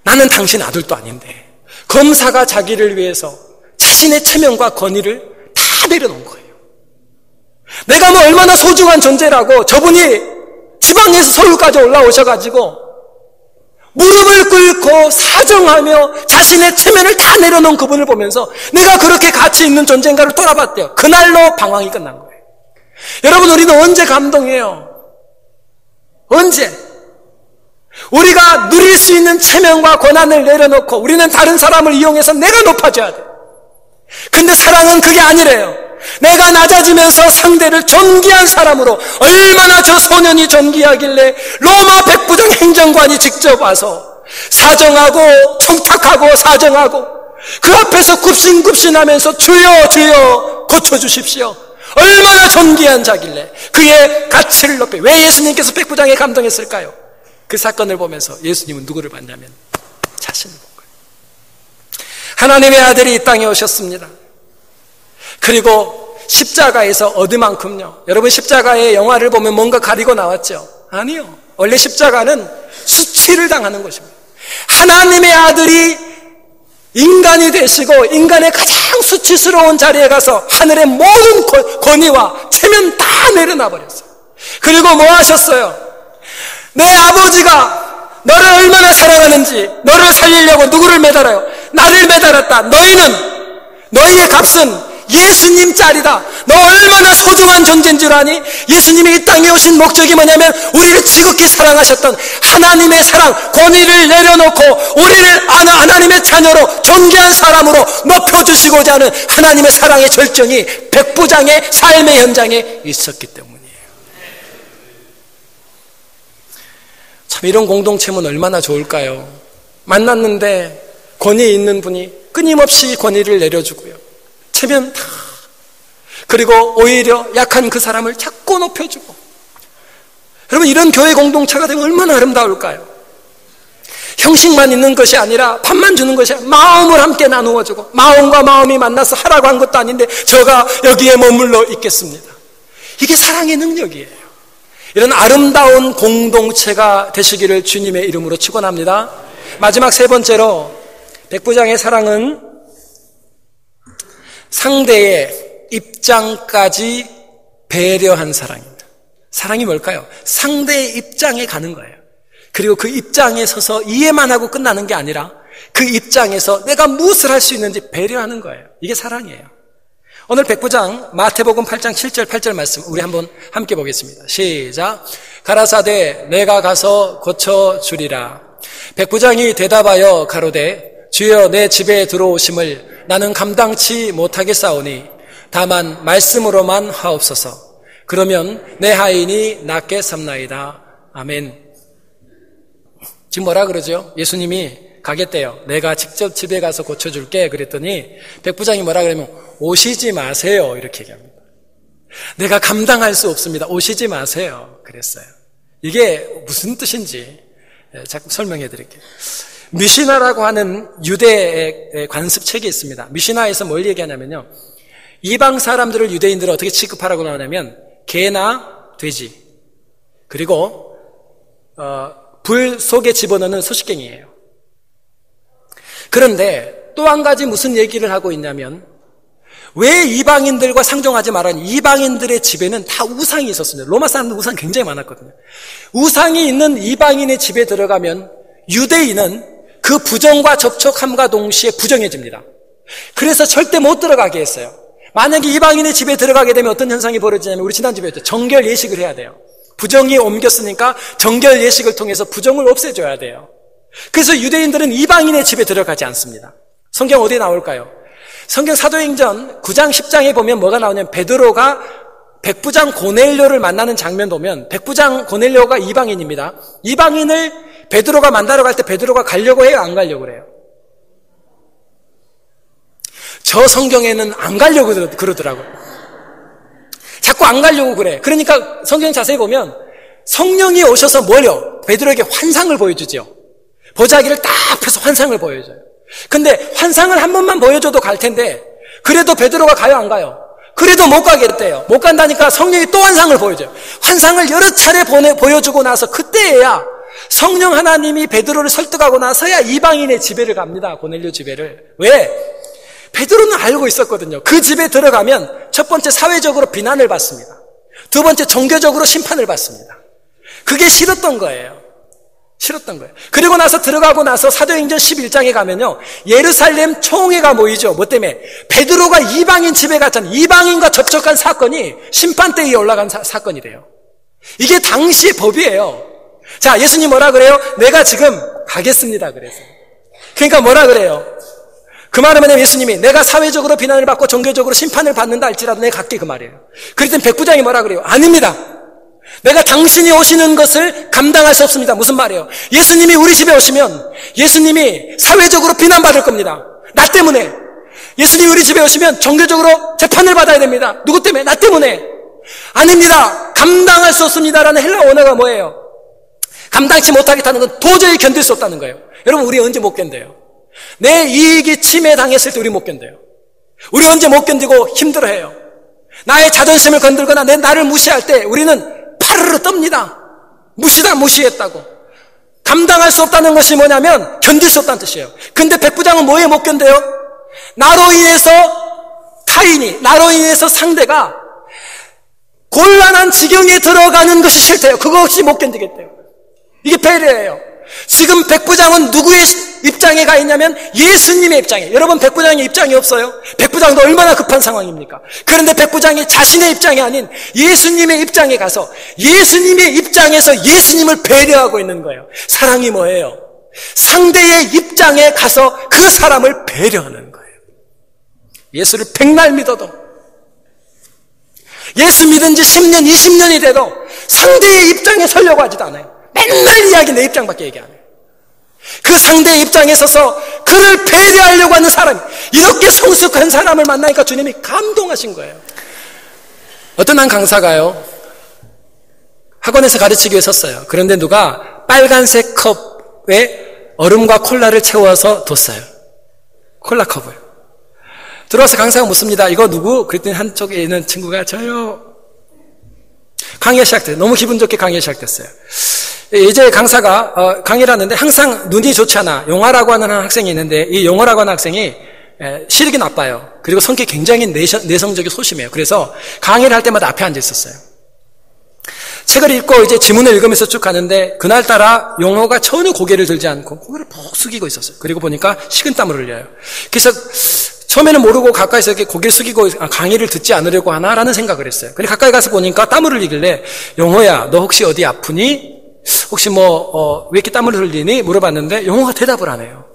나는 당신 아들도 아닌데 검사가 자기를 위해서 자신의 체면과 권위를 다 내려놓은 거예요. 내가 뭐 얼마나 소중한 존재라고. 저분이 지방에서 서울까지 올라오셔가지고 무릎을 꿇고 사정하며 자신의 체면을 다 내려놓은 그분을 보면서 내가 그렇게 가치 있는 존재인가를 돌아봤대요. 그날로 방황이 끝난 거예요. 여러분, 우리는 언제 감동해요? 언제? 우리가 누릴 수 있는 체면과 권한을 내려놓고 우리는 다른 사람을 이용해서 내가 높아져야 돼. 근데 사랑은 그게 아니래요. 내가 낮아지면서 상대를 존귀한 사람으로, 얼마나 저 소년이 존귀하길래 로마 백부장 행정관이 직접 와서 사정하고 청탁하고 사정하고 그 앞에서 굽신굽신하면서 주여 주여 고쳐주십시오. 얼마나 존귀한 자길래 그의 가치를 높여. 왜 예수님께서 백부장에 감동했을까요? 그 사건을 보면서 예수님은 누구를 봤냐면 자신을 본 거예요. 하나님의 아들이 이 땅에 오셨습니다. 그리고 십자가에서 얻을만큼요. 여러분, 십자가의 영화를 보면 뭔가 가리고 나왔죠? 아니요. 원래 십자가는 수치를 당하는 것입니다. 하나님의 아들이 인간이 되시고 인간의 가장 수치스러운 자리에 가서 하늘의 모든 권위와 체면 다 내려놔 버렸어요. 그리고 뭐 하셨어요? 내 아버지가 너를 얼마나 사랑하는지, 너를 살리려고 누구를 매달아요? 나를 매달았다. 너희의 값은 예수님 짤이다. 너 얼마나 소중한 존재인 줄 아니? 예수님이 이 땅에 오신 목적이 뭐냐면 우리를 지극히 사랑하셨던 하나님의 사랑, 권위를 내려놓고 우리를 하나님의 자녀로 존귀한 사람으로 높여주시고자 하는 하나님의 사랑의 절정이 백부장의 삶의 현장에 있었기 때문이에요. 참, 이런 공동체면 얼마나 좋을까요? 만났는데 권위 있는 분이 끊임없이 권위를 내려주고요. 체면 다. 그리고 오히려 약한 그 사람을 자꾸 높여주고. 여러분, 이런 교회 공동체가 되면 얼마나 아름다울까요? 형식만 있는 것이 아니라 밥만 주는 것이 아니라 마음을 함께 나누어주고, 마음과 마음이 만나서 하라고 한 것도 아닌데 저가 여기에 머물러 있겠습니다. 이게 사랑의 능력이에요. 이런 아름다운 공동체가 되시기를 주님의 이름으로 축원합니다. 마지막 세 번째로 백부장의 사랑은 상대의 입장까지 배려한 사랑입니다. 사랑이 뭘까요? 상대의 입장에 가는 거예요. 그리고 그 입장에 서서 이해만 하고 끝나는 게 아니라 그 입장에서 내가 무엇을 할 수 있는지 배려하는 거예요. 이게 사랑이에요. 오늘 백부장 마태복음 8장 7절 8절 말씀 우리 한번 함께 보겠습니다. 시작. 가라사대 내가 가서 고쳐주리라. 백부장이 대답하여 가로되 주여 내 집에 들어오심을 나는 감당치 못하겠사오니 다만 말씀으로만 하옵소서. 그러면 내 하인이 낫게 삼나이다. 아멘. 지금 뭐라 그러죠? 예수님이 가겠대요. 내가 직접 집에 가서 고쳐줄게. 그랬더니 백부장이 뭐라 그러면 오시지 마세요. 이렇게 얘기합니다. 내가 감당할 수 없습니다. 오시지 마세요. 그랬어요. 이게 무슨 뜻인지 잠깐 설명해 드릴게요. 미시나라고 하는 유대의 관습책이 있습니다. 미시나에서 뭘 얘기하냐면요. 이방 사람들을 유대인들을 어떻게 취급하라고 나오냐면 개나 돼지 그리고 불 속에 집어넣는 소식갱이에요. 그런데 또 한 가지 무슨 얘기를 하고 있냐면 왜 이방인들과 상종하지 말라니 이방인들의 집에는 다 우상이 있었습니다. 로마 사람들 우상이 굉장히 많았거든요. 우상이 있는 이방인의 집에 들어가면 유대인은 그 부정과 접촉함과 동시에 부정해집니다. 그래서 절대 못 들어가게 했어요. 만약에 이방인의 집에 들어가게 되면 어떤 현상이 벌어지냐면 우리 지난주에 했죠. 정결 예식을 해야 돼요. 부정이 옮겼으니까 정결 예식을 통해서 부정을 없애줘야 돼요. 그래서 유대인들은 이방인의 집에 들어가지 않습니다. 성경 어디에 나올까요? 성경 사도행전 9장 10장에 보면 뭐가 나오냐면 베드로가 백부장 고넬료를 만나는 장면 보면 백부장 고넬료가 이방인입니다. 이방인을 베드로가 만나러 갈 때 베드로가 가려고 해요? 안 가려고 그래요? 저 성경에는 안 가려고 그러더라고요. 자꾸 안 가려고 그래. 그러니까 성경 자세히 보면 성령이 오셔서 뭘요? 베드로에게 환상을 보여주죠. 보자기를 딱 펴서 환상을 보여줘요. 근데 환상을 한 번만 보여줘도 갈 텐데 그래도 베드로가 가요 안 가요? 그래도 못 가겠대요. 못 간다니까 성령이 또 환상을 보여줘요. 환상을 여러 차례 보여주고 나서 그때야 성령 하나님이 베드로를 설득하고 나서야 이방인의 집에를 갑니다. 고넬료 집에를. 왜? 베드로는 알고 있었거든요. 그 집에 들어가면 첫 번째 사회적으로 비난을 받습니다. 두 번째 종교적으로 심판을 받습니다. 그게 싫었던 거예요. 싫었던 거예요. 그리고 나서 들어가고 나서 사도행전 11장에 가면요. 예루살렘 총회가 모이죠. 뭐 때문에? 베드로가 이방인 집에 갔잖아요. 이방인과 접촉한 사건이 심판대에 올라간 사건이래요. 이게 당시의 법이에요. 자, 예수님 뭐라 그래요? 내가 지금 가겠습니다. 그래서. 그러니까 뭐라 그래요? 그 말은 뭐냐면 예수님이 내가 사회적으로 비난을 받고 종교적으로 심판을 받는다 할지라도 내가 갈게 그 말이에요. 그랬더니 백부장이 뭐라 그래요? 아닙니다. 내가 당신이 오시는 것을 감당할 수 없습니다. 무슨 말이에요? 예수님이 우리 집에 오시면 예수님이 사회적으로 비난받을 겁니다. 나 때문에. 예수님이 우리 집에 오시면 종교적으로 재판을 받아야 됩니다. 누구 때문에? 나 때문에. 아닙니다. 감당할 수 없습니다라는 헬라 원어가 뭐예요? 감당치 못하겠다는 건 도저히 견딜 수 없다는 거예요. 여러분 우리 언제 못 견뎌요? 내 이익이 침해당했을 때 우리 못 견뎌요. 우리 언제 못 견디고 힘들어해요. 나의 자존심을 건들거나 내 나를 무시할 때 우리는 파르르 떱니다. 무시했다고. 감당할 수 없다는 것이 뭐냐면 견딜 수 없다는 뜻이에요. 근데 백부장은 뭐에 못 견뎌요? 나로 인해서 타인이, 나로 인해서 상대가 곤란한 지경에 들어가는 것이 싫대요. 그것이 못 견디겠대요. 이게 배려예요. 지금 백부장은 누구의 입장에 가 있냐면 예수님의 입장에. 여러분 백부장의 입장이 없어요? 백부장도 얼마나 급한 상황입니까? 그런데 백부장이 자신의 입장이 아닌 예수님의 입장에 가서 예수님의 입장에서 예수님을 배려하고 있는 거예요. 사랑이 뭐예요? 상대의 입장에 가서 그 사람을 배려하는 거예요. 예수를 백날 믿어도 예수 믿은 지 10년, 20년이 돼도 상대의 입장에 서려고 하지도 않아요. 맨날 이야기 내 입장밖에 얘기 안 해요. 그 상대의 입장에 서서 그를 배려하려고 하는 사람, 이렇게 성숙한 사람을 만나니까 주님이 감동하신 거예요. 어떤 한 강사가요, 학원에서 가르치기 위해 섰어요. 그런데 누가 빨간색 컵에 얼음과 콜라를 채워서 뒀어요. 콜라 컵을. 들어와서 강사가 묻습니다. 이거 누구? 그랬더니 한쪽에 있는 친구가 저요. 강의가 시작돼요. 너무 기분 좋게 강의가 시작됐어요. 이제 강사가 강의를 하는데 항상 눈이 좋지 않아. 용화라고 하는 한 학생이 있는데 이 용화라고 하는 학생이 시력이 나빠요. 그리고 성격이 굉장히 내성적이 소심해요. 그래서 강의를 할 때마다 앞에 앉아 있었어요. 책을 읽고 이제 지문을 읽으면서 쭉 가는데 그날따라 용호가 전혀 고개를 들지 않고 고개를 푹 숙이고 있었어요. 그리고 보니까 식은땀을 흘려요. 그래서 처음에는 모르고 가까이서 이렇게 고개를 숙이고 강의를 듣지 않으려고 하나라는 생각을 했어요. 근데 가까이 가서 보니까 땀을 흘리길래 용호야, 너 혹시 어디 아프니? 혹시 왜 이렇게 땀을 흘리니? 물어봤는데 용호가 대답을 안 해요.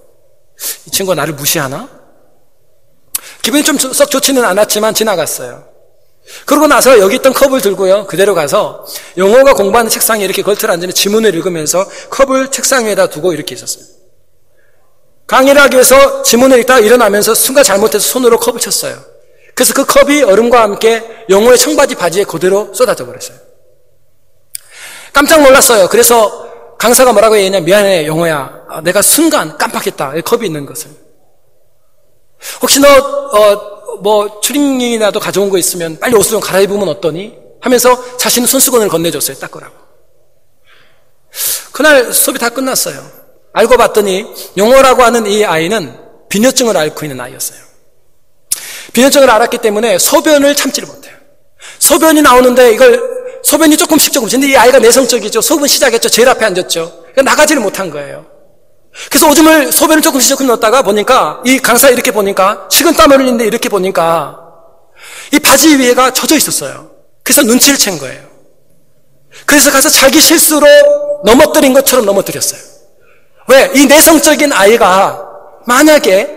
이 친구가 나를 무시하나? 기분이 좀 썩 좋지는 않았지만 지나갔어요. 그러고 나서 여기 있던 컵을 들고요, 그대로 가서 용호가 공부하는 책상에 이렇게 걸터 앉으면 지문을 읽으면서 컵을 책상 위에다 두고 이렇게 있었어요. 강의를 하기 위해서 지문을 읽다가 일어나면서 순간 잘못해서 손으로 컵을 쳤어요. 그래서 그 컵이 얼음과 함께 용호의 청바지 바지에 그대로 쏟아져 버렸어요. 깜짝 놀랐어요. 그래서 강사가 뭐라고 얘기했냐, 미안해 용호야, 내가 순간 깜빡했다, 컵이 있는 것을. 혹시 너 추리닝이라도 가져온 거 있으면 빨리 옷을 좀 갈아입으면 어떠니? 하면서 자신은 손수건을 건네줬어요. 닦으라고. 그날 수업이 다 끝났어요. 알고 봤더니 용호라고 하는 이 아이는 빈혈증을 앓고 있는 아이였어요. 빈혈증을 앓았기 때문에 소변을 참지를 못해요. 소변이 나오는데 소변이 조금씩 근데 이 아이가 내성적이죠. 소변 시작했죠. 제일 앞에 앉았죠. 그러니까 나가지를 못한 거예요. 그래서 오줌을, 소변을 조금씩 넣었다가 보니까, 이 강사 이렇게 보니까, 식은땀을 흘리는데 이렇게 보니까, 이 바지 위에가 젖어 있었어요. 그래서 눈치를 챈 거예요. 그래서 가서 자기 실수로 넘어뜨린 것처럼 넘어뜨렸어요. 왜? 이 내성적인 아이가 만약에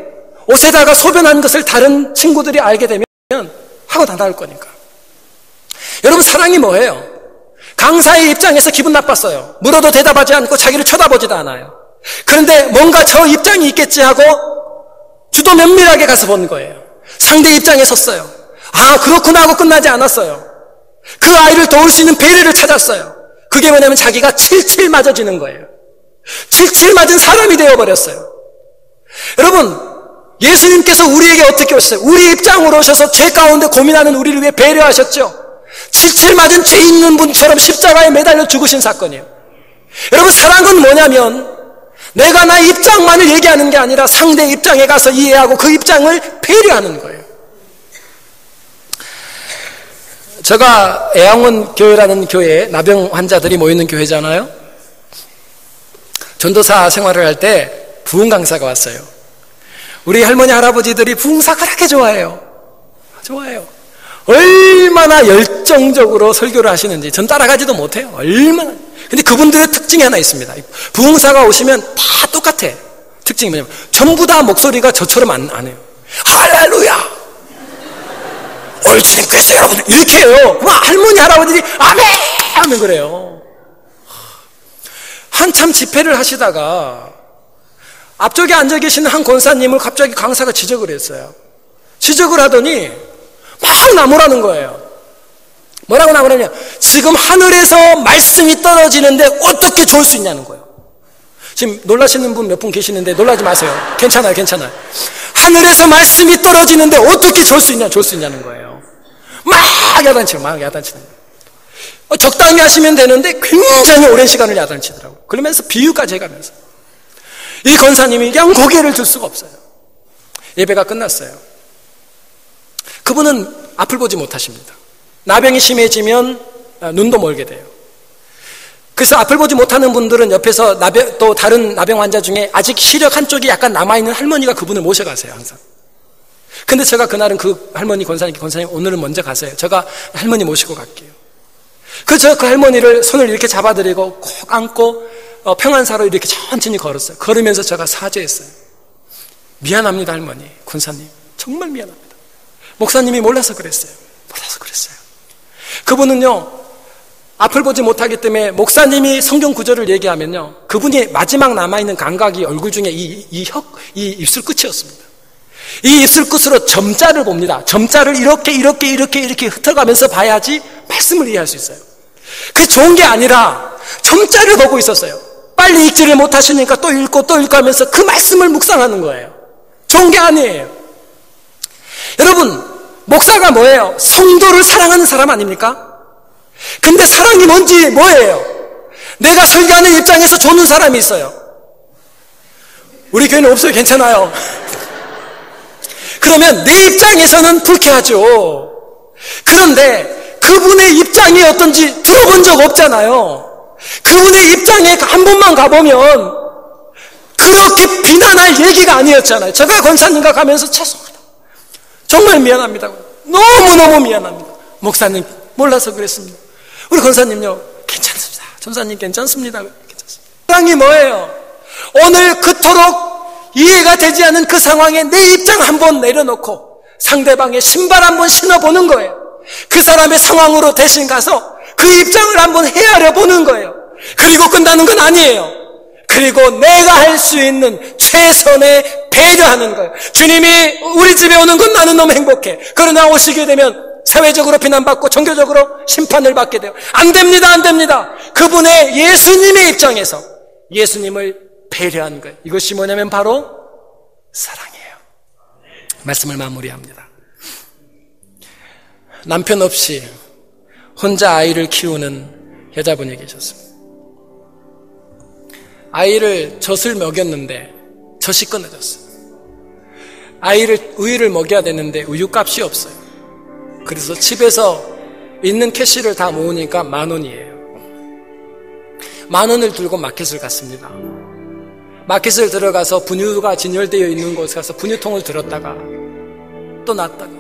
옷에다가 소변한 것을 다른 친구들이 알게 되면 하고 다 나올 거니까. 여러분, 사랑이 뭐예요? 강사의 입장에서 기분 나빴어요. 물어도 대답하지 않고 자기를 쳐다보지도 않아요. 그런데 뭔가 저 입장이 있겠지 하고 주도 면밀하게 가서 본 거예요. 상대 입장에 섰어요. 아, 그렇구나 하고 끝나지 않았어요. 그 아이를 도울 수 있는 배려를 찾았어요. 그게 뭐냐면 자기가 칠칠 맞아지는 거예요. 칠칠 맞은 사람이 되어버렸어요. 여러분, 예수님께서 우리에게 어떻게 오셨어요? 우리 입장으로 오셔서 죄 가운데 고민하는 우리를 위해 배려하셨죠. 칠칠 맞은 죄 있는 분처럼 십자가에 매달려 죽으신 사건이에요. 여러분, 사랑은 뭐냐면 내가 나의 입장만을 얘기하는 게 아니라 상대 입장에 가서 이해하고 그 입장을 배려하는 거예요. 제가 애양원 교회라는 교회에 나병 환자들이 모이는 교회잖아요. 전도사 생활을 할 때 부흥 강사가 왔어요. 우리 할머니 할아버지들이 부흥사 그렇게 좋아해요. 얼마나 열정적으로 설교를 하시는지 전 따라가지도 못해요. 얼마나. 근데 그분들의 특징이 하나 있습니다. 부흥사가 오시면 다 똑같아. 특징이 뭐냐면 전부 다 목소리가 저처럼 안 해요. 할렐루야! 오늘 주님께서 여러분들 이렇게 해요. 할머니 할아버지들이 아멘! 하면 그래요. 한참 집회를 하시다가 앞쪽에 앉아 계시는 한 권사님을 갑자기 강사가 지적을 했어요. 지적을 하더니 막 나무라는 거예요. 뭐라고 나무라냐? 지금 하늘에서 말씀이 떨어지는데 어떻게 좋을 수 있냐는 거예요. 지금 놀라시는 분 몇 분 계시는데 놀라지 마세요. 괜찮아요. 하늘에서 말씀이 떨어지는데 어떻게 좋을 수 있냐는 거예요. 막 야단치는 거예요. 적당히 하시면 되는데 굉장히 오랜 시간을 야단치더라고요. 그러면서 비유까지 해가면서 이 권사님이 그냥 고개를 들 수가 없어요. 예배가 끝났어요. 그분은 앞을 보지 못하십니다. 나병이 심해지면 눈도 멀게 돼요. 그래서 앞을 보지 못하는 분들은 옆에서 또 다른 나병 환자 중에 아직 시력 한쪽이 약간 남아있는 할머니가 그분을 모셔가세요, 항상. 근데 제가 그날은 그 할머니 권사님 오늘은 먼저 가세요. 제가 할머니 모시고 갈게요. 그래서 그 할머니를 손을 이렇게 잡아드리고 꼭 안고 평안사로 이렇게 천천히 걸었어요. 걸으면서 제가 사죄했어요. 미안합니다, 할머니, 권사님. 정말 미안합니다. 목사님이 몰라서 그랬어요. 그분은요, 앞을 보지 못하기 때문에 목사님이 성경 구절을 얘기하면요, 그분이 마지막 남아있는 감각이 얼굴 중에 이 입술 끝이었습니다. 이 입술 끝으로 점자를 봅니다. 점자를 이렇게 흩어가면서 봐야지 말씀을 이해할 수 있어요. 그게 좋은 게 아니라 점자를 보고 있었어요. 빨리 읽지를 못하시니까 또 읽고 하면서 그 말씀을 묵상하는 거예요. 좋은 게 아니에요. 여러분, 목사가 뭐예요? 성도를 사랑하는 사람 아닙니까? 근데 사랑이 뭐예요? 내가 설교하는 입장에서 조는 사람이 있어요. 우리 교회는 없어요. 괜찮아요. 그러면 내 입장에서는 불쾌하죠. 그런데 그분의 입장이 어떤지 들어본 적 없잖아요. 그분의 입장에 한 번만 가보면 그렇게 비난할 얘기가 아니었잖아요. 제가 권사님과 가면서 죄송합니다. 정말 미안합니다. 너무너무 미안합니다. 목사님 몰라서 그랬습니다. 우리 권사님요, 괜찮습니다. 전사님 괜찮습니다. 괜찮습니다. 사랑이 뭐예요? 오늘 그토록 이해가 되지 않은 그 상황에 내 입장 한번 내려놓고 상대방의 신발 한번 신어보는 거예요. 그 사람의 상황으로 대신 가서 그 입장을 한번 헤아려 보는 거예요. 그리고 끝나는 건 아니에요. 그리고 내가 할 수 있는 최선의 배려하는 거예요. 주님이 우리 집에 오는 건 나는 너무 행복해. 그러나 오시게 되면 사회적으로 비난받고 종교적으로 심판을 받게 돼요. 안 됩니다, 안 됩니다. 그분의 예수님의 입장에서 예수님을 배려한 거예요. 이것이 뭐냐면 바로 사랑이에요. 말씀을 마무리합니다. 남편 없이 혼자 아이를 키우는 여자분이 계셨습니다. 아이를 젖을 먹였는데 젖이 끊어졌어요. 아이를 우유를 먹여야 되는데 우유값이 없어요. 그래서 집에서 있는 캐시를 다 모으니까 10,000원이에요. 10,000원을 들고 마켓을 갔습니다. 마켓을 들어가서 분유가 진열되어 있는 곳에 가서 분유통을 들었다가 또 놨다가,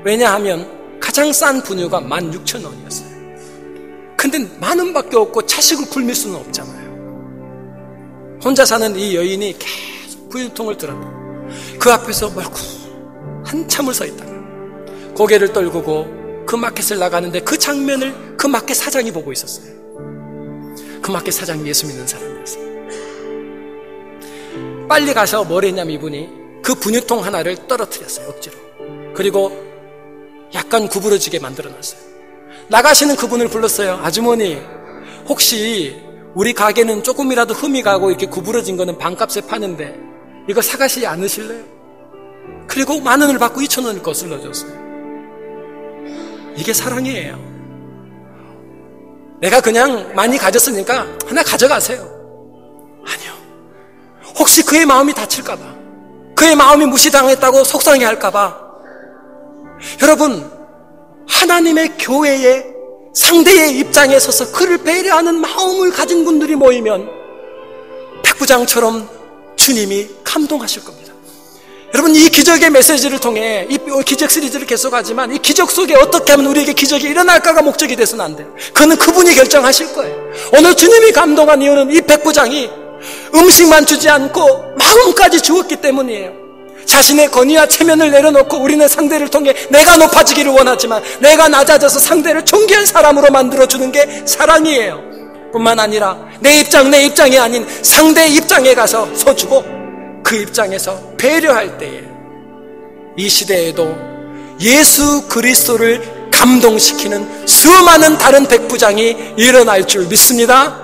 왜냐하면 가장 싼 분유가 16,000원이었어요. 근데 10,000원밖에 없고 자식을 굶일 수는 없잖아요. 혼자 사는 이 여인이 계속 분유통을 들었다. 그 앞에서 멀고 한참을 서 있다가 고개를 떨구고 그 마켓을 나가는데 그 장면을 그 마켓 사장이 보고 있었어요. 그 마켓 사장이 예수 믿는 사람이었어요. 빨리 가서 뭘 했냐면 이분이 그 분유통 하나를 떨어뜨렸어요. 억지로. 그리고 약간 구부러지게 만들어놨어요. 나가시는 그분을 불렀어요. 아주머니, 혹시 우리 가게는 조금이라도 흠이 가고 이렇게 구부러진 거는 반값에 파는데 이거 사가시지 않으실래요? 그리고 10,000원을 받고 2,000원을 거슬러 줬어요. 이게 사랑이에요. 내가 그냥 많이 가졌으니까 하나 가져가세요. 아니요. 혹시 그의 마음이 다칠까봐, 그의 마음이 무시당했다고 속상해할까봐. 여러분, 하나님의 교회에 상대의 입장에 서서 그를 배려하는 마음을 가진 분들이 모이면 백부장처럼 주님이 감동하실 겁니다. 여러분, 이 기적의 메시지를 통해 이 기적 시리즈를 계속하지만 이 기적 속에 어떻게 하면 우리에게 기적이 일어날까가 목적이 돼서는 안 돼요. 그거는 그분이 결정하실 거예요. 오늘 주님이 감동한 이유는 이 백부장이 음식만 주지 않고 마음까지 주었기 때문이에요. 자신의 권위와 체면을 내려놓고 우리는 상대를 통해 내가 높아지기를 원하지만 내가 낮아져서 상대를 존귀한 사람으로 만들어주는 게 사랑이에요. 뿐만 아니라 내 입장이 아닌 상대의 입장에 가서 서주고 그 입장에서 배려할 때에 이 시대에도 예수 그리스도를 감동시키는 수많은 다른 백부장이 일어날 줄 믿습니다.